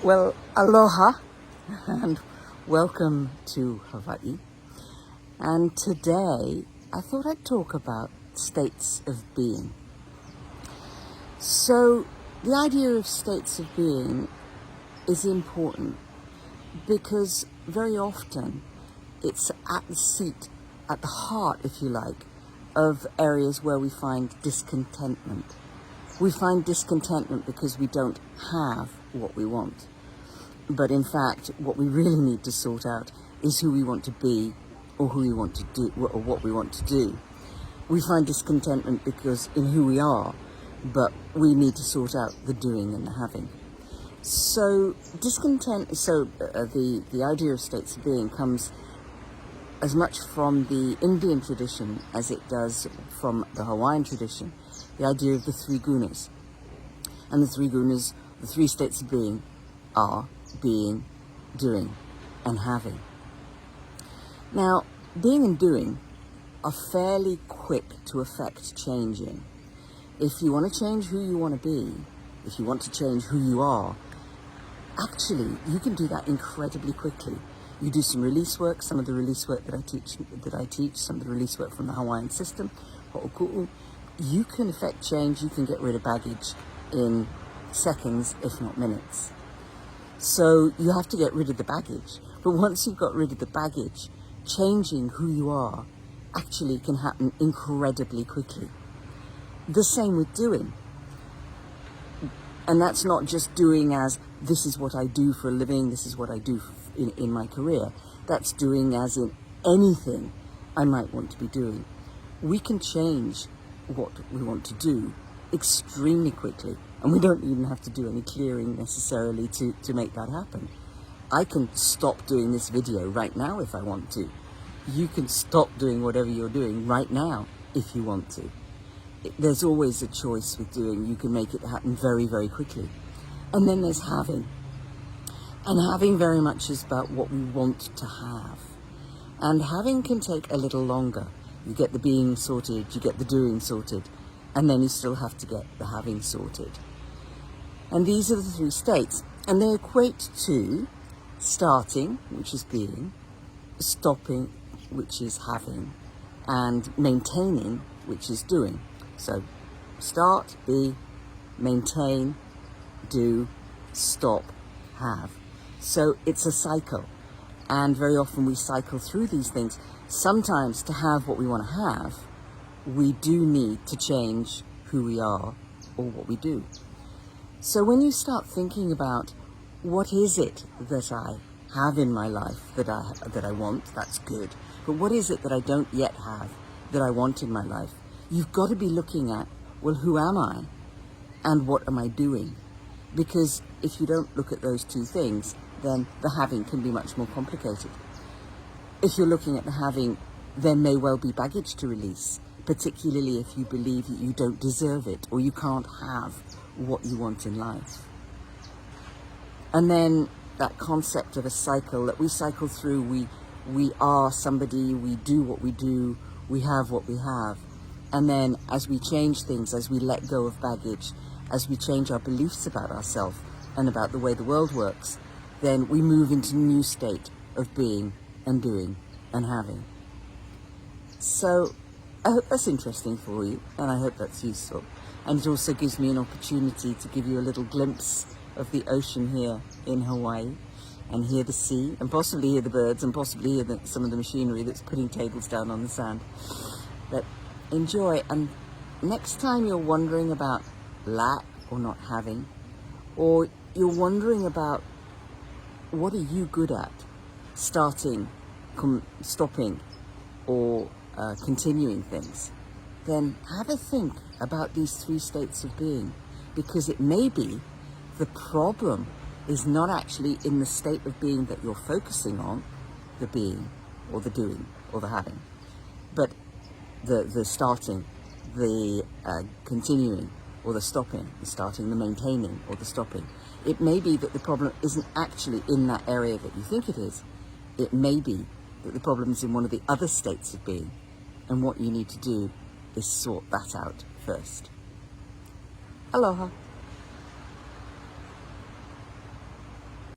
Well, aloha and welcome to Hawaii. And today I thought I'd talk about states of being. So the idea of states of being is important because very often it's at the seat, at the heart, if you like, of areas where we find discontentment. We find discontentment because we don't have what we want. But in fact, what we really need to sort out is who we want to be or who we want to do or what we want to do. We find discontentment because in who we are, but we need to sort out the doing and the having. So the idea of states of being comes as much from the Indian tradition as it does from the Hawaiian tradition. The idea of the three gunas. And the three gunas, the three states of being, are being, doing, and having. Now, being and doing are fairly quick to affect change in. If you want to change who you want to be, if you want to change who you are, actually, you can do that incredibly quickly. You do some release work, some of the release work that I teach, some of the release work from the Hawaiian system, ho'oku'u. You can affect change, you can get rid of baggage in seconds, if not minutes. So you have to get rid of the baggage. But once you've got rid of the baggage, changing who you are actually can happen incredibly quickly. The same with doing. And that's not just doing as, this is what I do for a living, this is what I do in my career. That's doing as in anything I might want to be doing. We can change what we want to do extremely quickly, and we don't even have to do any clearing necessarily to make that happen. I can stop doing this video right now if I want to. You can stop doing whatever you're doing right now if you want to. There's always a choice with doing. You can make it happen very, very quickly. And then there's having. And having very much is about what we want to have. And having can take a little longer. You get the being sorted, you get the doing sorted, and then you still have to get the having sorted. And these are the three states. And they equate to starting, which is being, stopping, which is having, and maintaining, which is doing. So start, be, maintain, do, stop, have. So it's a cycle. And very often we cycle through these things. Sometimes to have what we want to have, we do need to change who we are or what we do. So when you start thinking about what is it that I have in my life that I want, that's good. But what is it that I don't yet have that I want in my life? You've got to be looking at, well, who am I and what am I doing? Because if you don't look at those two things, then the having can be much more complicated. If you're looking at the having, there may well be baggage to release, particularly if you believe that you don't deserve it or you can't have what you want in life. And then that concept of a cycle that we cycle through, we are somebody, we do what we do, we have what we have. And then as we change things, as we let go of baggage, as we change our beliefs about ourselves and about the way the world works, then we move into a new state of being and doing and having. So I hope that's interesting for you, and I hope that's useful. And it also gives me an opportunity to give you a little glimpse of the ocean here in Hawaii, and hear the sea, and possibly hear the birds, and possibly hear some of the machinery that's putting tables down on the sand. But enjoy, and next time you're wondering about lack or not having, or you're wondering about what are you good at, starting, stopping, or continuing things, then have a think about these three states of being, because it may be the problem is not actually in the state of being that you're focusing on, the being or the doing or the having, but the starting, the continuing or the stopping, the starting, the maintaining or the stopping. It may be that the problem isn't actually in that area that you think it is. It may be that the problem is in one of the other states of being, and what you need to do is sort that out first. Aloha.